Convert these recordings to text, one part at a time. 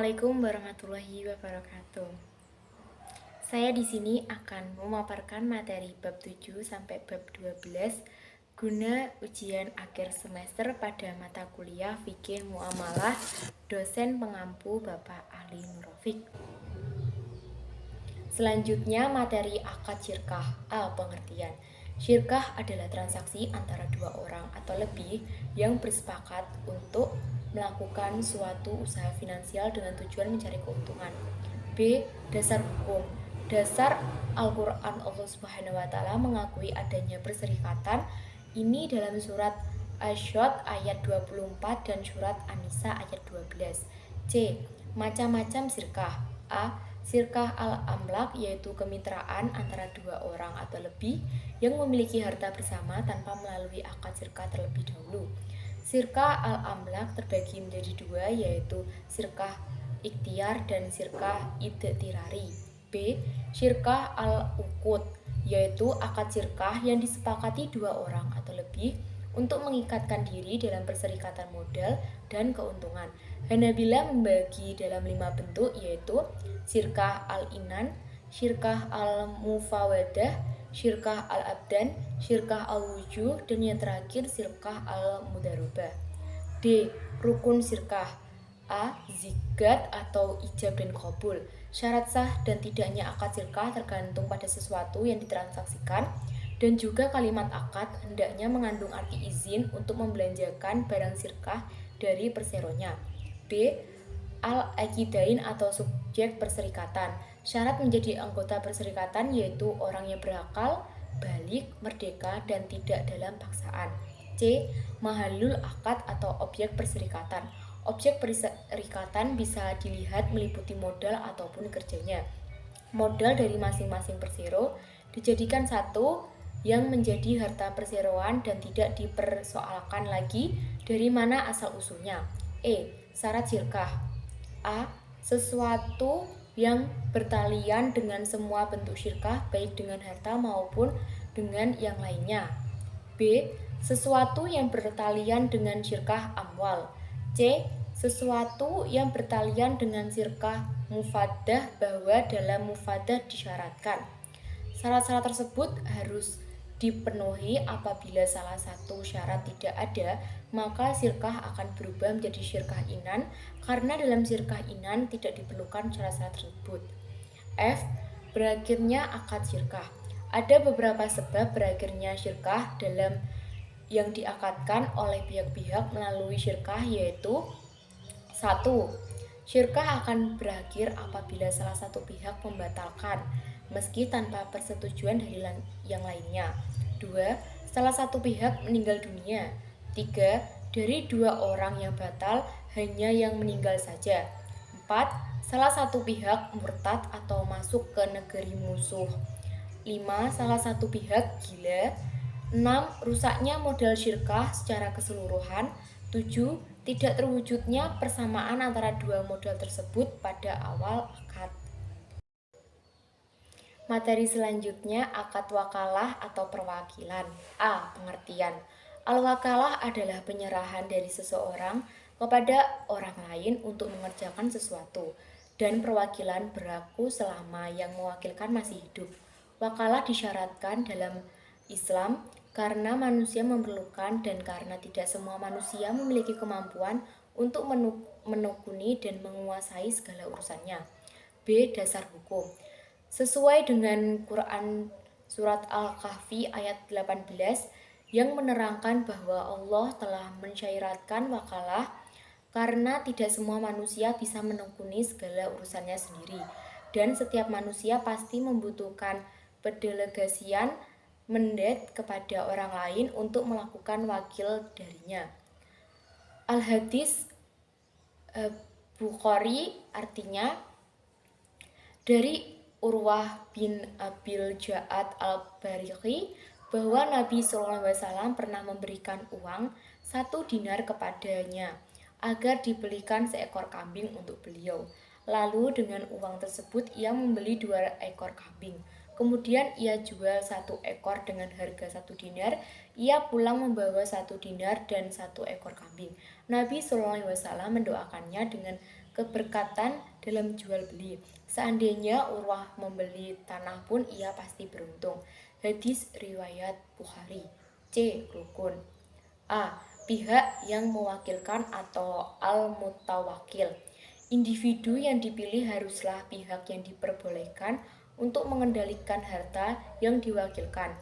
Assalamualaikum warahmatullahi wabarakatuh. Saya di sini akan memaparkan materi bab 7 sampai bab 12 guna ujian akhir semester pada mata kuliah Fikih Muamalah dosen pengampu Bapak Ali Nurofik. Selanjutnya materi akad syirkah. A. Pengertian. Syirkah adalah transaksi antara dua orang atau lebih yang bersepakat untuk melakukan suatu usaha finansial dengan tujuan mencari keuntungan. B. Dasar hukum. Dasar Al-Quran Allah Subhanahu wa Ta'ala mengakui adanya perserikatan ini dalam surat Asy-Syad ayat 24 dan surat An-Nisa ayat 12. C. Macam-macam syirkah. A. Syirkah al-amlak yaitu kemitraan antara dua orang atau lebih yang memiliki harta bersama tanpa melalui akad syirkah terlebih dahulu. Syirkah al-amlak terbagi menjadi dua yaitu syirkah ikhtiar dan syirkah idtirari. B. Syirkah al-uqud yaitu akad syirkah yang disepakati dua orang atau lebih untuk mengikatkan diri dalam perserikatan modal dan keuntungan. Hanabila membagi dalam 5 bentuk yaitu syirkah al-inan, syirkah al-mufawadah, syirkah al-abdan, syirkah al-wujuh, dan yang terakhir syirkah al-mudarobah. D. Rukun syirkah. A. Zigat atau ijab dan qabul. Syarat sah dan tidaknya akad syirkah tergantung pada sesuatu yang ditransaksikan dan juga kalimat akad hendaknya mengandung arti izin untuk membelanjakan barang syirkah dari perseronya. B. Al-aqidain atau subjek perserikatan. Syarat menjadi anggota perserikatan yaitu orang yang berakal, balik, merdeka, dan tidak dalam paksaan. C. Mahallul akad atau objek perserikatan. Objek perserikatan bisa dilihat meliputi modal ataupun kerjanya. Modal dari masing-masing persero dijadikan satu yang menjadi harta perseroan dan tidak dipersoalkan lagi dari mana asal-usulnya. E. Syarat syirkah. A. Sesuatu yang bertalian dengan semua bentuk syirkah baik dengan harta maupun dengan yang lainnya. B. Sesuatu yang bertalian dengan syirkah amwal. C. Sesuatu yang bertalian dengan syirkah mufadah bahwa dalam mufadah disyaratkan. Syarat-syarat tersebut harus dipenuhi. Apabila salah satu syarat tidak ada, maka syirkah akan berubah menjadi syirkah inan karena dalam syirkah inan tidak diperlukan syarat-syarat tersebut. F. Berakhirnya akad syirkah. Ada beberapa sebab berakhirnya syirkah dalam yang diakadkan oleh pihak-pihak melalui syirkah yaitu 1. Syirkah akan berakhir apabila salah satu pihak membatalkan meski tanpa persetujuan dari yang lainnya. 2. Salah satu pihak meninggal dunia. 3. Dari dua orang yang batal hanya yang meninggal saja. 4. Salah satu pihak murtad atau masuk ke negeri musuh. 5. Salah satu pihak gila. 6. Rusaknya modal syirkah secara keseluruhan. 7. Tidak terwujudnya persamaan antara dua modal tersebut pada awal akad. Materi selanjutnya akad wakalah atau perwakilan. A. Pengertian. Al-wakalah adalah penyerahan dari seseorang kepada orang lain untuk mengerjakan sesuatu, dan perwakilan berlaku selama yang mewakilkan masih hidup. Wakalah disyaratkan dalam Islam karena manusia memerlukan dan karena tidak semua manusia memiliki kemampuan untuk menekuni dan menguasai segala urusannya. B. Dasar hukum. Sesuai dengan Quran surat Al-Kahfi ayat 18 yang menerangkan bahwa Allah telah mensyaratkan wakalah karena tidak semua manusia bisa menekuni segala urusannya sendiri dan setiap manusia pasti membutuhkan pendelegasian mandat kepada orang lain untuk melakukan wakil darinya. Al-Hadis Bukhari artinya dari Urwah bin Abil Ja'ad al-Bariqi bahwa Nabi SAW pernah memberikan uang 1 dinar kepadanya agar dibelikan seekor kambing untuk beliau. Lalu dengan uang tersebut ia membeli 2 ekor kambing. Kemudian ia jual 1 ekor dengan harga 1 dinar. Ia pulang membawa 1 dinar dan 1 ekor kambing. Nabi SAW mendoakannya dengan keberkatan dalam jual beli. Seandainya Urwah membeli tanah pun ia pasti beruntung. Hadis riwayat Bukhari. C. Rukun. A. Pihak yang mewakilkan atau al-mutawakil. Individu yang dipilih haruslah pihak yang diperbolehkan untuk mengendalikan harta yang diwakilkan.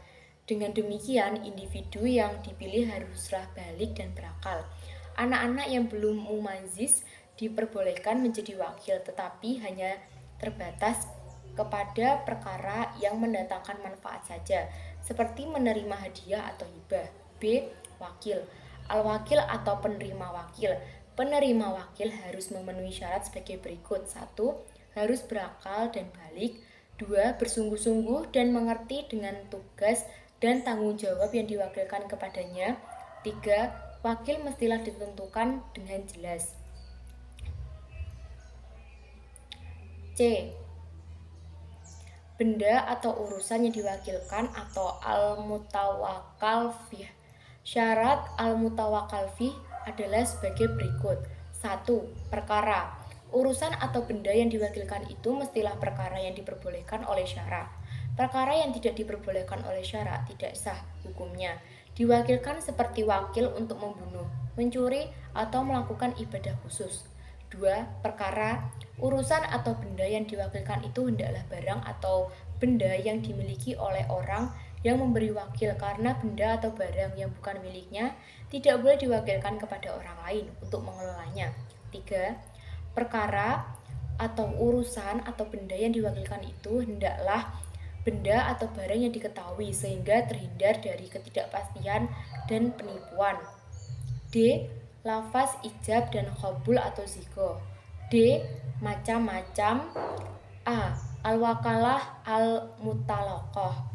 Dengan demikian, individu yang dipilih haruslah balik dan berakal. Anak-anak yang belum mumayyiz diperbolehkan menjadi wakil, tetapi hanya terbatas kepada perkara yang mendatangkan manfaat saja, seperti menerima hadiah atau hibah. B. Wakil. Al-wakil atau penerima wakil. Penerima wakil harus memenuhi syarat sebagai berikut. 1. Harus berakal dan balik. 2. Bersungguh-sungguh dan mengerti dengan tugas dan tanggung jawab yang diwakilkan kepadanya. 3. Wakil mestilah ditentukan dengan jelas. C. Benda atau urusan yang diwakilkan atau al-mutawakkal fih. Syarat al-mutawakkal fih adalah sebagai berikut. 1. Perkara. Urusan atau benda yang diwakilkan itu mestilah perkara yang diperbolehkan oleh syara. Perkara yang tidak diperbolehkan oleh syara tidak sah hukumnya. Diwakilkan seperti wakil untuk membunuh, mencuri, atau melakukan ibadah khusus. 2. Perkara. Urusan atau benda yang diwakilkan itu hendaklah barang atau benda yang dimiliki oleh orang yang memberi wakil, karena benda atau barang yang bukan miliknya tidak boleh diwakilkan kepada orang lain untuk mengelolanya. 3. Perkara atau urusan atau benda yang diwakilkan itu hendaklah benda atau barang yang diketahui sehingga terhindar dari ketidakpastian dan penipuan. D. Lafaz ijab dan qabul atau zigo. D. Macam-macam. A. Al-wakalah al-mutalaqah.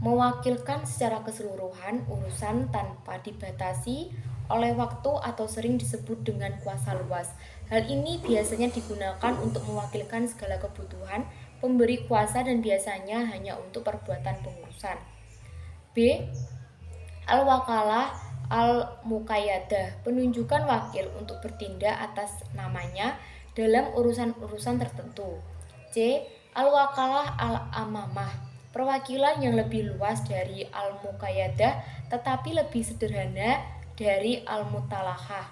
Mewakilkan secara keseluruhan urusan tanpa dibatasi oleh waktu atau sering disebut dengan kuasa luas. Hal ini biasanya digunakan untuk mewakilkan segala kebutuhan pemberi kuasa dan biasanya hanya untuk perbuatan pengurusan. B. Al-wakalah al-muqayyadah. Penunjukan wakil untuk bertindak atas namanya dalam urusan-urusan tertentu. C. Al-wakalah al-amamah. Perwakilan yang lebih luas dari al-muqayyadah tetapi lebih sederhana dari al-mutalahah.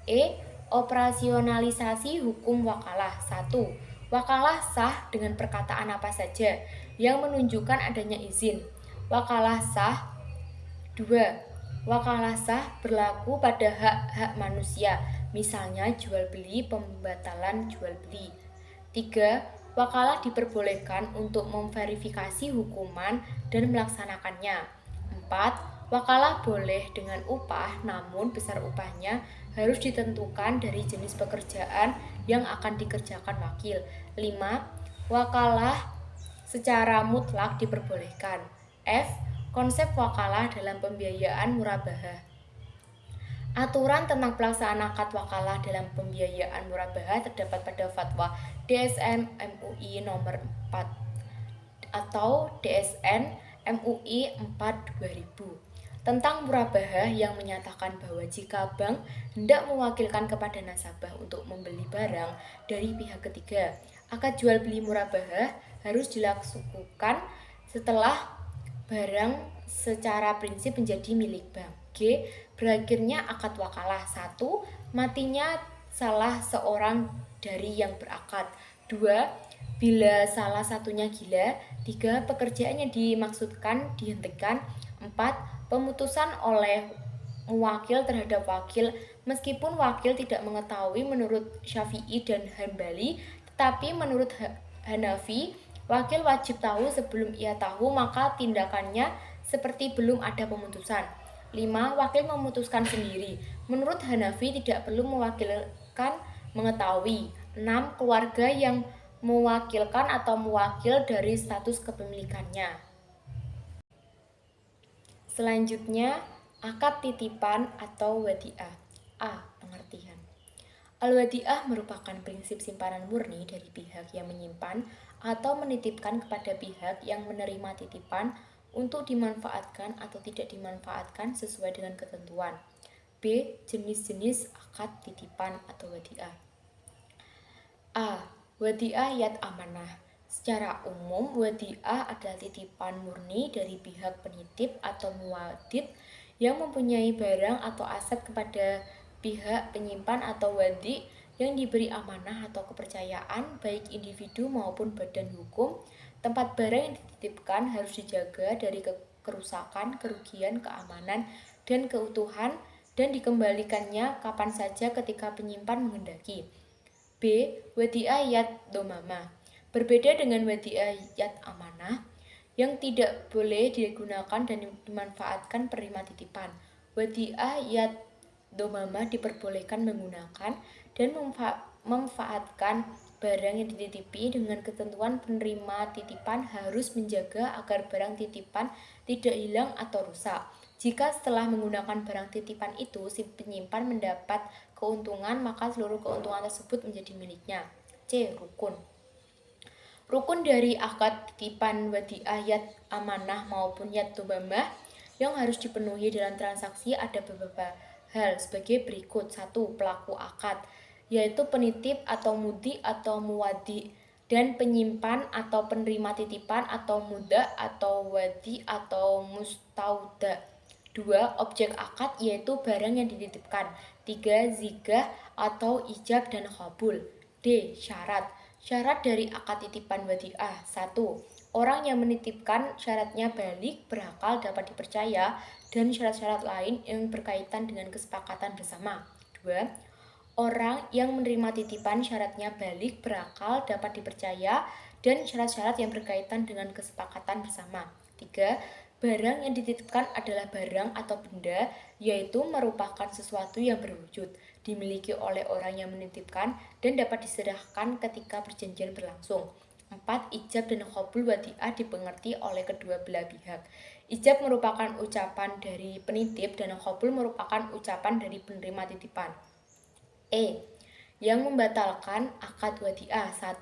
E. Operasionalisasi hukum wakalah. 1. Wakalah sah dengan perkataan apa saja yang menunjukkan adanya izin. Wakalah sah. 2. Wakalah sah berlaku pada hak-hak manusia, misalnya jual beli, pembatalan jual beli. 3. Wakalah diperbolehkan untuk memverifikasi hukuman dan melaksanakannya. 4. Wakalah boleh dengan upah, namun besar upahnya harus ditentukan dari jenis pekerjaan yang akan dikerjakan wakil. 5. Wakalah secara mutlak diperbolehkan. F. Konsep wakalah dalam pembiayaan murabahah. Aturan tentang pelaksanaan akad wakalah dalam pembiayaan murabahah terdapat pada Fatwa DSN MUI nomor 4 atau DSN MUI 4/2000 tentang murabahah, yang menyatakan bahwa jika bank hendak mewakilkan kepada nasabah untuk membeli barang dari pihak ketiga, akad jual beli murabahah harus dilakukan setelah barang secara prinsip menjadi milik bank. G. Berakhirnya akad wakalah. 1. Matinya salah seorang dari yang berakad. 2. Bila salah satunya gila. 3. Pekerjaan yang dimaksudkan dihentikan. 4. Pemutusan oleh muwakil terhadap wakil, meskipun wakil tidak mengetahui menurut Syafi'i dan Hambali, tetapi menurut Hanafi, wakil wajib tahu. Sebelum ia tahu, maka tindakannya seperti belum ada pemutusan. 5. Wakil memutuskan sendiri. Menurut Hanafi tidak perlu mewakilkan mengetahui. 6. Keluarga yang mewakilkan atau mewakil dari status kepemilikannya. Selanjutnya, akad titipan atau wadi'ah. A. Pengertian. Al-wadi'ah merupakan prinsip simpanan murni dari pihak yang menyimpan atau menitipkan kepada pihak yang menerima titipan untuk dimanfaatkan atau tidak dimanfaatkan sesuai dengan ketentuan. B. Jenis-jenis akad titipan atau wadi'ah. Wadiah yat amanah. Secara umum, wadiah adalah titipan murni dari pihak penitip atau muwadid yang mempunyai barang atau aset kepada pihak penyimpan atau wadi yang diberi amanah atau kepercayaan, baik individu maupun badan hukum. Tempat barang yang dititipkan harus dijaga dari kerusakan, kerugian, keamanan, dan keutuhan, dan dikembalikannya kapan saja ketika penyimpan menghendaki. B. Wadiah yat domama. Berbeda dengan wadiah yat amanah yang tidak boleh digunakan dan dimanfaatkan penerima titipan. Wadiah yat domama diperbolehkan menggunakan dan memanfaatkan barang yang dititipi dengan ketentuan penerima titipan harus menjaga agar barang titipan tidak hilang atau rusak. Jika setelah menggunakan barang titipan itu si penyimpan mendapat keuntungan, maka seluruh keuntungan tersebut menjadi miliknya. C. Rukun. Rukun dari akad titipan wadiah yat amanah maupun yat domamah yang harus dipenuhi dalam transaksi ada beberapa hal sebagai berikut. 1. Pelaku akad, yaitu penitip atau mudi atau muwadi, dan penyimpan atau penerima titipan atau muda atau wadi atau mustauda. 2. Objek akad, yaitu barang yang dititipkan. 3. Zigah atau ijab dan qabul. D. Syarat. Syarat dari akad titipan wadiah. 1. Orang yang menitipkan syaratnya balik, berakal, dapat dipercaya, dan syarat-syarat lain yang berkaitan dengan kesepakatan bersama. 2. Orang yang menerima titipan syaratnya balik, berakal, dapat dipercaya, dan syarat-syarat yang berkaitan dengan kesepakatan bersama. 3. Barang yang dititipkan adalah barang atau benda, yaitu merupakan sesuatu yang berwujud, dimiliki oleh orang yang menitipkan, dan dapat diserahkan ketika perjanjian berlangsung. 4. Ijab dan qabul wadiah dipengerti oleh kedua belah pihak. Ijab merupakan ucapan dari penitip dan qabul merupakan ucapan dari penerima titipan. E. Yang membatalkan akad wadiah. 1.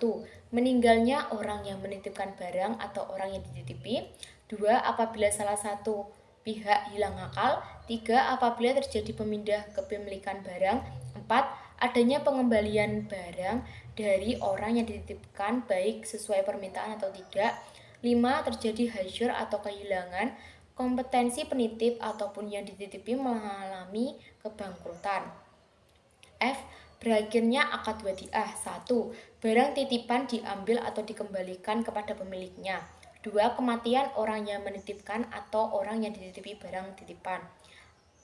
Meninggalnya orang yang menitipkan barang atau orang yang dititipi. 2. Apabila salah satu pihak hilang akal. 3. Apabila terjadi pemindah kepemilikan barang. 4. Adanya pengembalian barang dari orang yang dititipkan baik sesuai permintaan atau tidak. 5. Terjadi hasyur atau kehilangan kompetensi penitip ataupun yang dititipi mengalami kebangkrutan. F. Berakhirnya akad wadiah. 1. Barang titipan diambil atau dikembalikan kepada pemiliknya. 2. Kematian orang yang menitipkan atau orang yang dititipi barang titipan.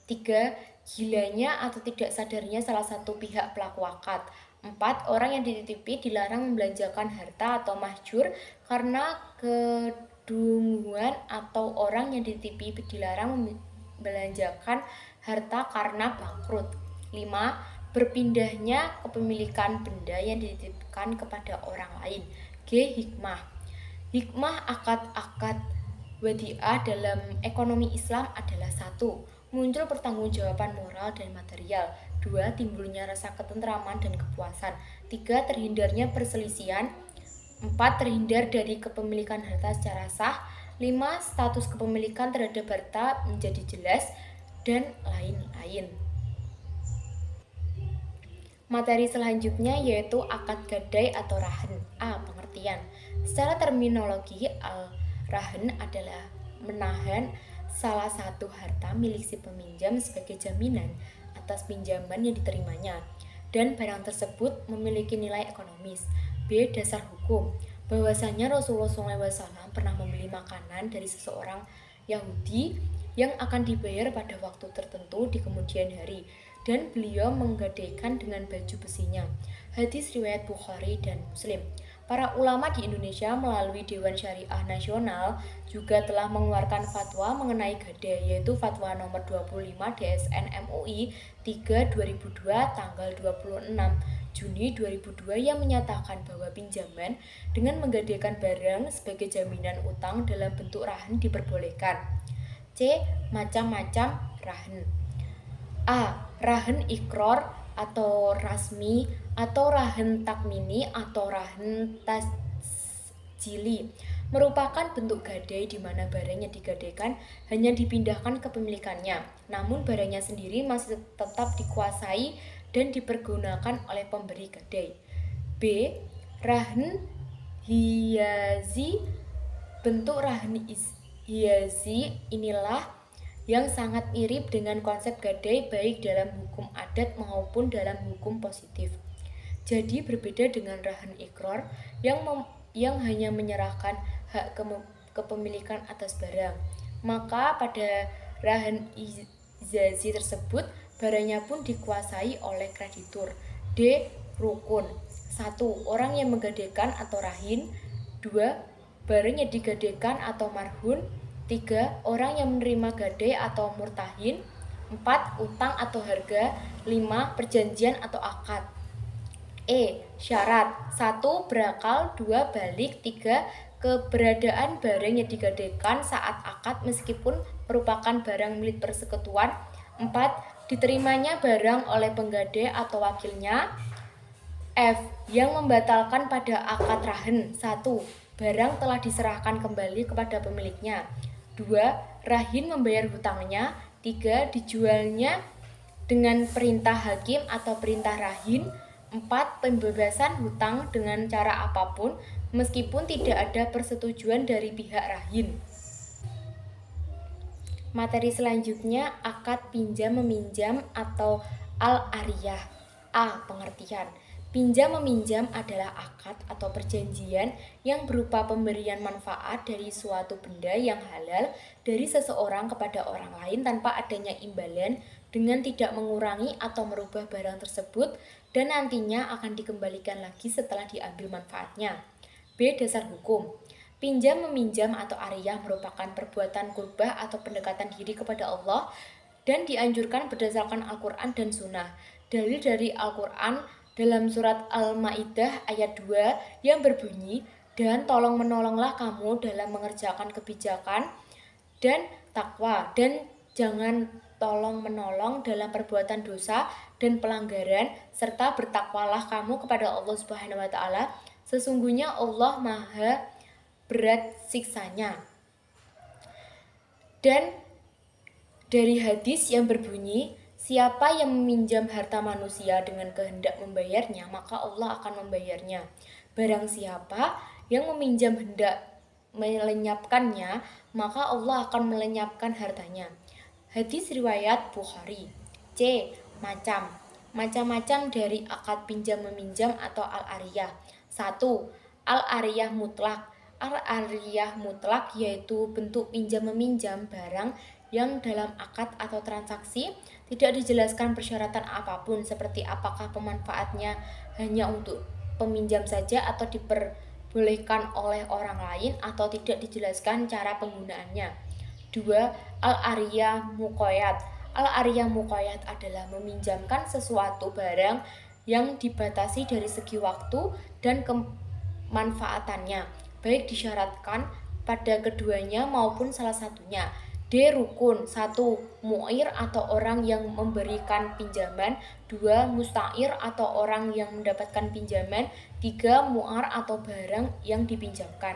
3. Gilanya atau tidak sadarnya salah satu pihak pelaku akad. 4. Orang yang dititipi dilarang membelanjakan harta atau mahjur karena kedunguan, atau orang yang dititipi dilarang membelanjakan harta karena bangkrut. 5. Berpindahnya kepemilikan benda yang dititipkan kepada orang lain. G. Hikmah. Hikmah akad-akad wadiah dalam ekonomi Islam adalah 1. Muncul pertanggungjawaban moral dan material. 2. Timbulnya rasa ketentraman dan kepuasan. 3. Terhindarnya perselisihan. 4. Terhindar dari kepemilikan harta secara sah. 5. Status kepemilikan terhadap harta menjadi jelas, dan lain-lain. Materi selanjutnya yaitu akad gadai atau rahan. A. Pengertian. Secara terminologi, rahan adalah menahan salah satu harta milik si peminjam sebagai jaminan atas pinjaman yang diterimanya, dan barang tersebut memiliki nilai ekonomis. B. Dasar hukum. Bahwasanya Rasulullah SAW pernah membeli makanan dari seseorang Yahudi yang akan dibayar pada waktu tertentu di kemudian hari, dan beliau menggadaikan dengan baju besinya. Hadis riwayat Bukhari dan Muslim. Para ulama di Indonesia melalui Dewan Syariah Nasional juga telah mengeluarkan fatwa mengenai gadai, yaitu Fatwa nomor 25 DSN MUI 3/2002 tanggal 26 Juni 2002 yang menyatakan bahwa pinjaman dengan menggadaikan barang sebagai jaminan utang dalam bentuk rahan diperbolehkan. C. Macam-macam rahan. A. Rahan ikror atau rasmi, atau rahan takmini atau rahan tasjili, merupakan bentuk gadai di mana barang yang digadaikan hanya dipindahkan kepemilikannya, namun barangnya sendiri masih tetap dikuasai dan dipergunakan oleh pemberi gadai. B. Rahn hiyazi. Bentuk rahn hiyazi inilah yang sangat mirip dengan konsep gadai baik dalam hukum adat maupun dalam hukum positif. Jadi berbeda dengan rahn iqrar yang hanya menyerahkan hak kepemilikan atas barang. Maka pada rahn hiyazi tersebut barangnya pun dikuasai oleh kreditur. D. Rukun. 1. Orang yang menggadaikan atau rahin. 2. Barang yang digadaikan atau marhun. 3. Orang yang menerima gadai atau murtahin. 4. Utang atau harga. 5. Perjanjian atau akad. Syarat. 1. Berakal. 2. Balik. 3. Keberadaan barang yang digadaikan saat akad meskipun merupakan barang milik persekutuan. 4. Diterimanya barang oleh penggadai atau wakilnya. F. Yang membatalkan pada akad rahn. 1. Barang telah diserahkan kembali kepada pemiliknya. 2. Rahin membayar hutangnya. 3. Dijualnya dengan perintah hakim atau perintah rahin. 4. Pembebasan hutang dengan cara apapun meskipun tidak ada persetujuan dari pihak rahin. Materi selanjutnya akad pinjam-meminjam atau al-ariyah. A. Pengertian. Pinjam-meminjam adalah akad atau perjanjian yang berupa pemberian manfaat dari suatu benda yang halal dari seseorang kepada orang lain tanpa adanya imbalan dengan tidak mengurangi atau merubah barang tersebut dan nantinya akan dikembalikan lagi setelah diambil manfaatnya. B. Dasar hukum. Pinjam-meminjam atau ariyah merupakan perbuatan qurbah atau pendekatan diri kepada Allah dan dianjurkan berdasarkan Al-Quran dan Sunnah. Dalil dari Al-Quran dalam surat Al-Ma'idah ayat 2 yang berbunyi, dan tolong menolonglah kamu dalam mengerjakan kebijakan dan takwa, dan jangan tolong menolong dalam perbuatan dosa dan pelanggaran, serta bertakwalah kamu kepada Allah Subhanahu wa Ta'ala. Sesungguhnya Allah Maha berat siksanya. Dan dari hadis yang berbunyi, siapa yang meminjam harta manusia dengan kehendak membayarnya, maka Allah akan membayarnya. Barang siapa yang meminjam hendak melenyapkannya, maka Allah akan melenyapkan hartanya. Hadis riwayat Bukhari. C. Macam-macam dari akad pinjam-meminjam atau al-ariyah. 1. Al-ariyah mutlak. Al-ariyah mutlak yaitu bentuk pinjam-meminjam barang yang dalam akad atau transaksi tidak dijelaskan persyaratan apapun seperti apakah pemanfaatnya hanya untuk peminjam saja atau diperbolehkan oleh orang lain atau tidak dijelaskan cara penggunaannya. 2. Al-ariyah muqayyad. Al-ariyah muqayyad adalah meminjamkan sesuatu barang yang dibatasi dari segi waktu dan kemanfaatannya, baik disyaratkan pada keduanya maupun salah satunya. D. Rukun. 1. Mu'ir atau orang yang memberikan pinjaman. 2. Musta'ir atau orang yang mendapatkan pinjaman. 3. Mu'ar atau barang yang dipinjamkan.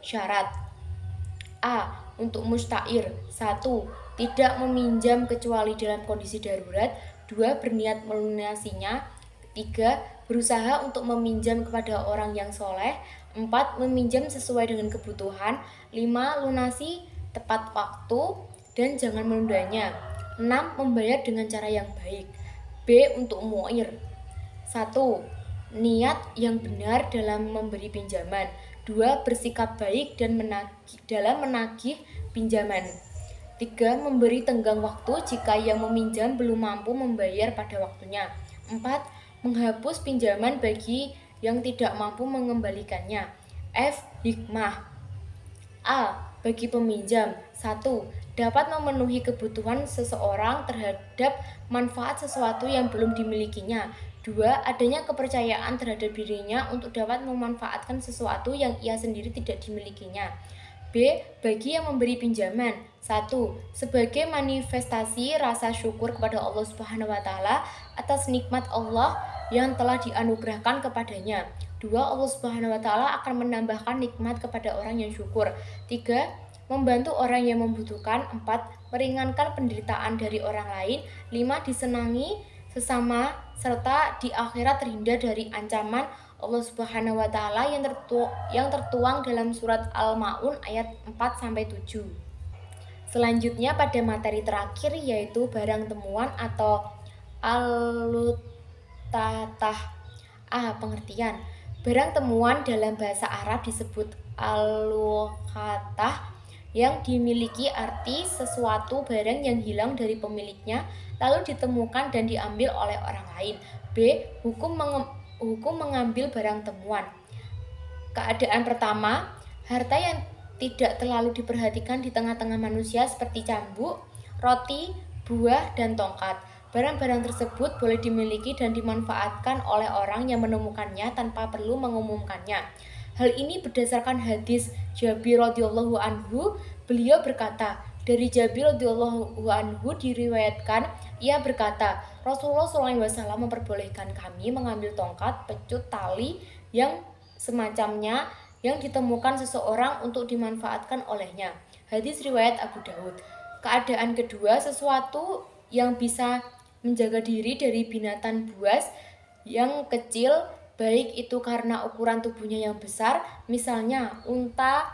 Syarat. A. Untuk musta'ir. 1. Tidak meminjam kecuali dalam kondisi darurat. 2. Berniat melunasinya. 3. Berusaha untuk meminjam kepada orang yang soleh. 4. Meminjam sesuai dengan kebutuhan. 5. Lunasi tepat waktu dan jangan menundanya. 6. Membayar dengan cara yang baik. B. Untuk mu'ir. 1. Niat yang benar dalam memberi pinjaman. 2. Bersikap baik dan dalam menagih pinjaman. 3. Memberi tenggang waktu jika yang meminjam belum mampu membayar pada waktunya. 4. Menghapus pinjaman bagi yang tidak mampu mengembalikannya. F. Hikmah. A. Bagi peminjam. 1. Dapat memenuhi kebutuhan seseorang terhadap manfaat sesuatu yang belum dimilikinya. 2. Adanya kepercayaan terhadap dirinya untuk dapat memanfaatkan sesuatu yang ia sendiri tidak dimilikinya. B. Bagi yang memberi pinjaman. 1. Sebagai manifestasi rasa syukur kepada Allah Subhanahu wa Ta'ala atas nikmat Allah yang telah dianugerahkan kepadanya. 2. Allah Subhanahu wa Ta'ala akan menambahkan nikmat kepada orang yang syukur. 3. Membantu orang yang membutuhkan. 4. Meringankan penderitaan dari orang lain. 5. Disenangi sesama serta di akhirat terhindar dari ancaman Allah Subhanahu wa taala yang tertuang dalam surat Al-Maun ayat 4-7. Selanjutnya pada materi terakhir yaitu barang temuan atau al-lutatah. Pengertian. Barang temuan dalam bahasa Arab disebut al-luqatah yang dimiliki arti sesuatu barang yang hilang dari pemiliknya lalu ditemukan dan diambil oleh orang lain. B. Hukum mengambil barang temuan. Keadaan pertama, harta yang tidak terlalu diperhatikan di tengah-tengah manusia seperti cambuk, roti, buah, dan tongkat. Barang-barang tersebut boleh dimiliki dan dimanfaatkan oleh orang yang menemukannya tanpa perlu mengumumkannya. Hal ini berdasarkan hadis Jabir radhiyallahu anhu. Beliau berkata, dari Jabir radhiyallahu anhu diriwayatkan, ia berkata, Rasulullah SAW memperbolehkan kami mengambil tongkat, pecut, tali, yang semacamnya yang ditemukan seseorang untuk dimanfaatkan olehnya. Hadis riwayat Abu Daud. Keadaan kedua, sesuatu yang bisa menjaga diri dari binatang buas yang kecil, baik itu karena ukuran tubuhnya yang besar, misalnya unta,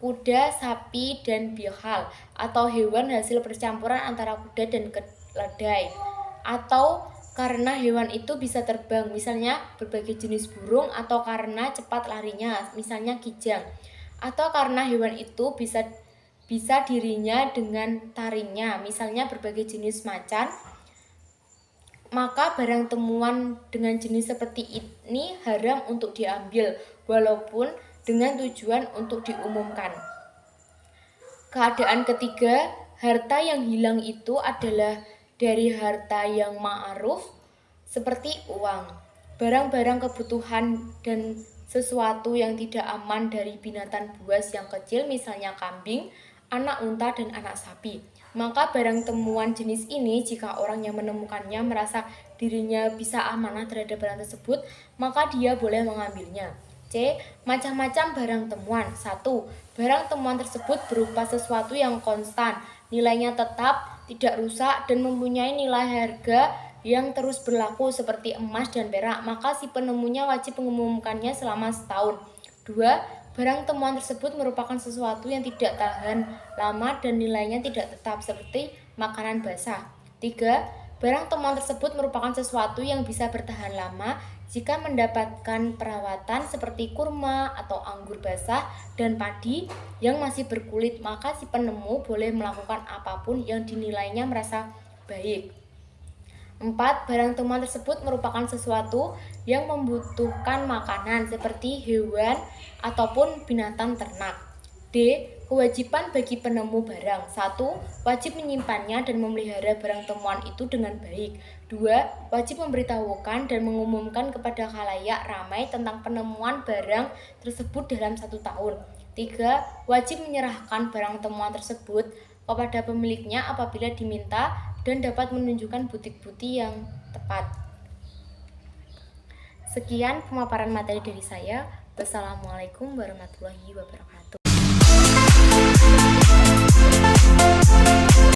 kuda, sapi, dan bihal, atau hewan hasil percampuran antara kuda dan keledai, atau karena hewan itu bisa terbang, misalnya berbagai jenis burung, atau karena cepat larinya, misalnya kijang, atau karena hewan itu bisa dirinya dengan taringnya, misalnya berbagai jenis macan. Maka barang temuan dengan jenis seperti ini haram untuk diambil, walaupun dengan tujuan untuk diumumkan. Keadaan ketiga, harta yang hilang itu adalah dari harta yang ma'ruf seperti uang, barang-barang kebutuhan, dan sesuatu yang tidak aman dari binatang buas yang kecil, misalnya kambing, anak unta, dan anak sapi. Maka barang temuan jenis ini, jika orang yang menemukannya merasa dirinya bisa amanah terhadap barang tersebut, maka dia boleh mengambilnya. C. Macam-macam barang temuan. 1. Barang temuan tersebut berupa sesuatu yang konstan, nilainya tetap, tidak rusak, dan mempunyai nilai harga yang terus berlaku seperti emas dan perak, maka si penemunya wajib mengumumkannya selama setahun. 2. Barang temuan tersebut merupakan sesuatu yang tidak tahan lama dan nilainya tidak tetap seperti makanan basah. 3. Barang temuan tersebut merupakan sesuatu yang bisa bertahan lama jika mendapatkan perawatan seperti kurma atau anggur basah dan padi yang masih berkulit, maka si penemu boleh melakukan apapun yang dinilainya merasa baik. 4. Barang temuan tersebut merupakan sesuatu yang membutuhkan makanan seperti hewan ataupun binatang ternak. D. Kewajiban bagi penemu barang. 1. Wajib menyimpannya dan memelihara barang temuan itu dengan baik. 2. Wajib memberitahukan dan mengumumkan kepada khalayak ramai tentang penemuan barang tersebut dalam 1 tahun. 3. Wajib menyerahkan barang temuan tersebut kepada pemiliknya apabila diminta dan dapat menunjukkan bukti-bukti yang tepat. Sekian pemaparan materi dari saya. Wassalamualaikum warahmatullahi wabarakatuh.